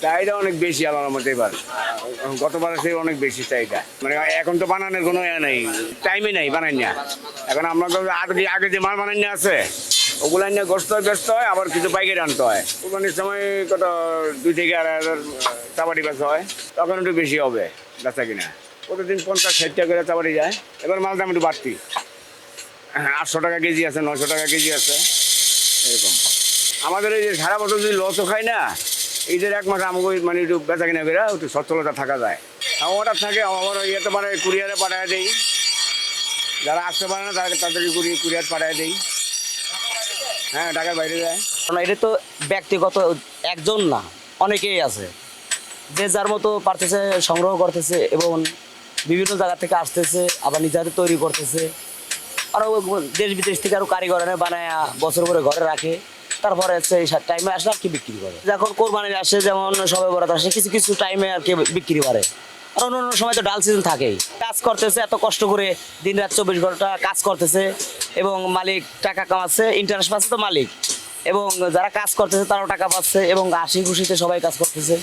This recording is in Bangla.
চাহিদা অনেক বেশি আল্লাহর মধ্যে এবার, গতবারের থেকে অনেক বেশি চাহিদা। মানে এখন তো বানানোর কোনো নেই, টাইমই নেই বানাই না। এখন আমরা তো আগে যে মাল বানাই না আছে ওগুলো নিয়ে ব্যস্ত হয়, আবার কিছু পাইকারি আনতে হয়। কোরবানির সময় কত 2 থেকে 2,500 চাপাটি বেচা হয়, তখন একটু বেশি হবে বেচা কিনা। প্রতিদিন 50-60 টাকা করে চাপাটি যায়। এবার মাল দাম একটু বাড়তি, 800 টাকা কেজি আছে, 900 টাকা কেজি আছে এরকম। আমাদের এই যে সারা বছর যদি লসও খাই না, ঈদের 1 মাস আমাকে মানে একটু বেচা কিনা করে একটু সচ্ছলতা থাকা যায়। অর্ডার থাকে, আমার ইয়েতে মানে কুরিয়ারে পাঠায় দেই, যারা আসতে পারে না তাদেরকে কুরিয়ার পাঠায় দেই। হ্যাঁ, ঢাকার বাইরে যায়। কারণ এটা তো ব্যক্তিগত একজন না, অনেকেই আছে যে যার মতো পারতেছে সংগ্রহ করতেছে এবং বিভিন্ন জায়গা থেকে আসতেছে, আবার নিজেদের তৈরি করতেছে। আরও দেশ বিদেশ থেকে আরও কারিগর এনে বানায় বছর পরে ঘরে রাখে, তারপরে হচ্ছে এই টাইমে আসলে আর কি বিক্রি করে। যখন কোরবানি আসে, যেমন সবে বরাত আসে, কিছু কিছু টাইমে আর কি বিক্রি করে। আর অন্য সময় তো ডাল সিজন থাকেই। কাজ করতেছে এত কষ্ট করে, দিন রাত 24 ঘন্টা কাজ করতেছে এবং মালিক টাকা কামাচ্ছে, ইন্টারেস্ট পাচ্ছে তো মালিক, এবং যারা কাজ করতেছে তারাও টাকা পাচ্ছে এবং হাসি খুশিতে সবাই কাজ করতেছে।